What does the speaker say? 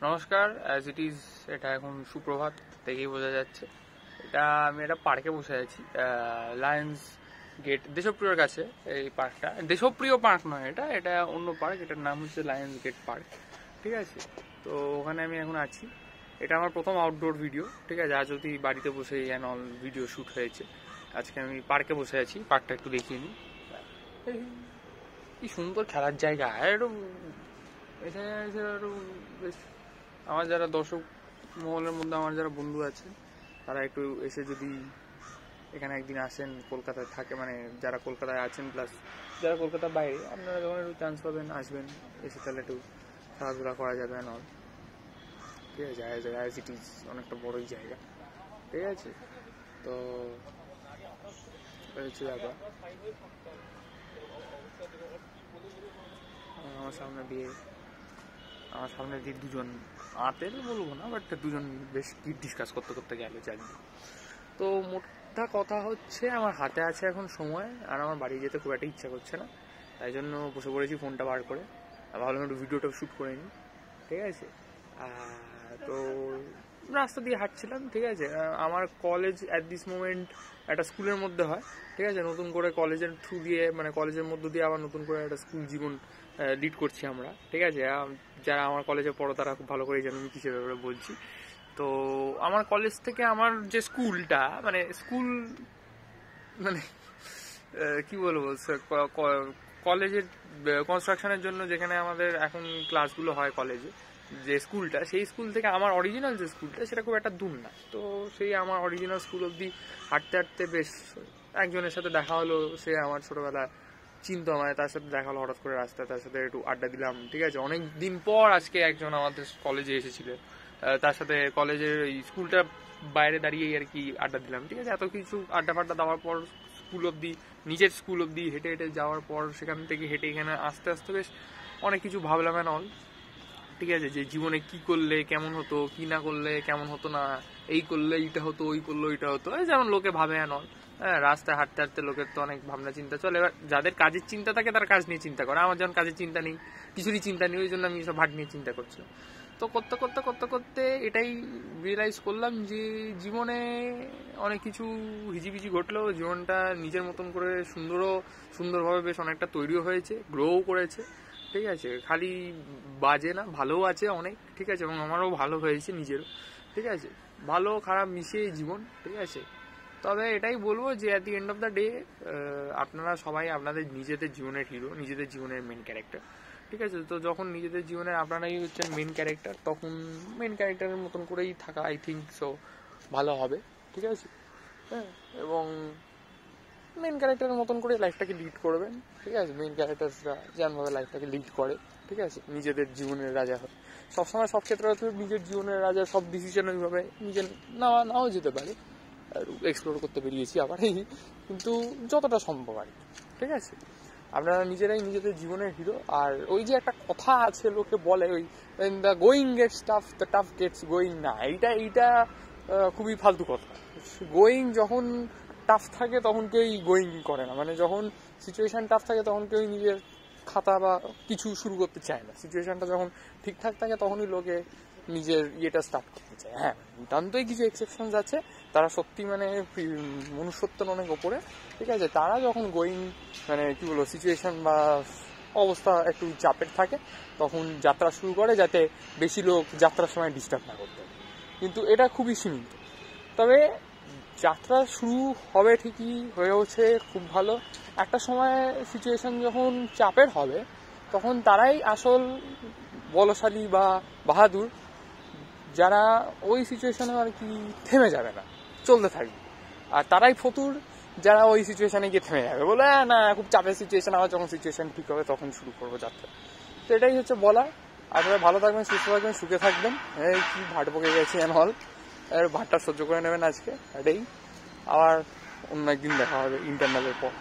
নমস্কার, as it is এটা এখন সুপ্রভাত দেখেই বোঝা যাচ্ছে। আমি একটা পার্কে বসে আছি, লায়ন্স গেট দেশপ্রিয়র কাছে। এই পার্কটা দেশপ্রিয় পার্ক নয়, এটা অন্য পার্ক। এটার নাম হচ্ছে লায়ন্স গেট পার্ক, ঠিক আছে। তো ওখানে আমি এখন আছি। এটা আমার প্রথম আউটডোর ভিডিও, ঠিক আছে। আজ অবধি বাড়িতে বসে অল ভিডিও শ্যুট হয়েছে। আজকে আমি পার্কে বসে আছি, পার্কটা একটু দেখিয়ে নিই। কি সুন্দর খেলার জায়গা, একটু এখানে একটু বেশ। আমার যারা দর্শক মহলের মধ্যে আমার যারা বন্ধু আছে, তারা একটু এসে যদি এখানে একদিন আসেন, কলকাতায় থাকে, মানে যারা কলকাতায় আছেন প্লাস যারা কলকাতার বাইরে, আপনারা যখন একটু চান্স পাবেন আসবেন, এসে তাহলে একটু খেলাধুলা করা যাবে না, ঠিক আছে। অ্যাজ ইট ইজ অনেকটা বড়ই জায়গা, ঠিক আছে। তো হচ্ছে ব্যাপার। আমার সামনে দিয়ে দুজন আতেল বলবো না, বাট দুজন বেশ কি ডিসকাস করতে করতে গেল জানি। তো মোটটা কথা হচ্ছে, আমার হাতে আছে এখন সময়, আর আমার বাড়ি যেতে খুব একটা ইচ্ছা করছে না, তাই জন্য বসে পড়েছি ফোনটা বার করে। ভাবলাম একটু ভিডিওটা শ্যুট করে নিই, ঠিক আছে। তো রাস্তা দিয়ে হাঁটছিলাম, ঠিক আছে। আমার কলেজ অ্যাট দিস মোমেন্ট একটা স্কুলের মধ্যে হয়, ঠিক আছে। নতুন করে কলেজের থ্রু দিয়ে, মানে কলেজের মধ্য দিয়ে আবার নতুন করে একটা স্কুল জীবন লিড করছি আমরা, ঠিক আছে। যারা আমার কলেজে পড়ো তারা খুব ভালো করেই জানো আমি কিসের ব্যাপারে বলছি। তো আমার কলেজ থেকে আমার যে স্কুলটা, মানে স্কুল মানে কি বলবো, কলেজের কনস্ট্রাকশনের জন্য যেখানে আমাদের এখন ক্লাসগুলো হয় কলেজে, যে স্কুলটা, সেই স্কুল থেকে আমার অরিজিনাল যে স্কুলটা, সেটা খুব একটা দূর না। তো সেই আমার অরিজিনাল স্কুল অবধি হাঁটতে হাঁটতে বেশ একজনের সাথে দেখা হলো। সে আমার ছোটবেলা চিনতো আমায়, তার সাথে দেখা হলো হঠাৎ করে রাস্তায়, তার সাথে একটু আড্ডা দিলাম, ঠিক আছে। অনেক দিন পর আজকে একজন আমাদের কলেজে এসেছিল, তার সাথে কলেজের এই স্কুলটা বাইরে দাঁড়িয়ে আর কি আড্ডা দিলাম, ঠিক আছে। এত কিছু আড্ডা ফাড্ডা দেওয়ার পর স্কুল অবধি, নিজের স্কুল অবধি হেঁটে হেঁটে যাওয়ার পর, সেখান থেকে হেঁটে এখানে আস্তে আস্তে বেশ অনেক কিছু ভাবলাম অল, ঠিক আছে। যে জীবনে কি করলে কেমন হতো, কি না করলে কেমন হতো না, এই করলে এইটা হতো, ওই করলে ওইটা হতো, যেমন লোকে ভাবে অল। হ্যাঁ, রাস্তায় হাঁটতে হাঁটতে লোকের তো অনেক ভাবনা চিন্তা চলে। এবার যাদের কাজের চিন্তা থাকে তারা কাজ নিয়ে চিন্তা করে, আমার যেমন কাজের চিন্তা নেই, কিছুরই চিন্তা নেই, ওই জন্য আমি সব হাট নিয়ে চিন্তা করছিলাম। তো করতে করতে করতে করতে এটাই রিয়েলাইজ করলাম যে জীবনে অনেক কিছু হিজিবিজি ঘটলেও জীবনটা নিজের মতন করে সুন্দরভাবে বেশ অনেকটা তৈরিও হয়েছে, গ্রোও করেছে, ঠিক আছে। খালি বাজে না, ভালোও আছে অনেক, ঠিক আছে। এবং আমারও ভালো হয়েছে নিজেরও, ঠিক আছে। ভালো খারাপ মিশিয়ে জীবন, ঠিক আছে। তবে এটাই বলবো যে at the end of the day আপনারা সবাই আপনাদের নিজেদের জীবনের হিরো, নিজেদের জীবনের মেন ক্যারেক্টার, ঠিক আছে। তো যখন নিজেদের জীবনের আপনারাই হচ্ছেন মেন ক্যারেক্টার, তখন মেন ক্যারেক্টারের মতন করেই থাকা, আই থিঙ্ক সো, ভালো হবে, ঠিক আছে। হ্যাঁ, এবং মেন ক্যারেক্টারের মতন করে লাইফটাকে লিড করবেন, ঠিক আছে। মেন ক্যারেক্টারসরা যেমনভাবে লাইফটাকে লিড করে, ঠিক আছে, নিজেদের জীবনের রাজা হয়। সবসময় সব ক্ষেত্রে হয়তো নিজের জীবনের রাজা সব ডিসিশন ওইভাবে নিজের নাও যেতে পারে, এক্সপ্লোর করতে বেরিয়েছি আবার, কিন্তু যতটা সম্ভব আর কি, ঠিক আছে। আপনারা নিজেরাই নিজেদের জীবনের হিরো। আর ওই যে একটা কথা আছে, লোকে বলে ওই the going gets tough, the tough gets going, না, এইটা খুবই ফালতু কথা। গোয়িং যখন টাফ থাকে তখন কেউই গোয়িং করে না, মানে যখন সিচুয়েশন টাফ থাকে তখন কেউই নিজের খাতা বা কিছু শুরু করতে চায় না। সিচুয়েশনটা যখন ঠিকঠাক থাকে তখনই লোকে নিজের ইয়েটা স্টার্ট করতে চায়। হ্যাঁ, নিতান্তই কিছু এক্সেপশনস আছে, তারা সত্যি মানে মনুষ্যত্বের অনেক ওপরে, ঠিক আছে। তারা যখন গোয়িং, মানে কি বলবো, সিচুয়েশন বা অবস্থা একটু চাপের থাকে, তখন যাত্রা শুরু করে যাতে বেশি লোক যাত্রার সময় ডিস্টার্ব না করতে। কিন্তু এটা খুবই সীমিত। তবে যাত্রা শুরু হবে ঠিকই, হয়েওছে খুব ভালো। একটা সময় সিচুয়েশন যখন চাপের হবে, তখন তারাই আসল বলশালী বা বাহাদুর, যারা ওই সিচুয়েশনে আর কি থেমে যাবে না, চলতে থাকবে। আর তারাই ফতুর, যারা ওই সিচুয়েশনে গিয়ে থেমে যাবে, বলে না খুব চাপের সিচুয়েশন, আবার যখন সিচুয়েশন ঠিক হবে তখন শুরু করবো যাত্রা। তো এটাই হচ্ছে বলা। আপনারা ভালো থাকবেন, সুস্থ থাকবেন, সুখে থাকবেন। এই কি ভাট বকে গেছি হল, ভাটটা সহ্য করে নেবেন আজকে। এটাই, আবার অন্য একদিন দেখা হবে ইন্টারনালের পর।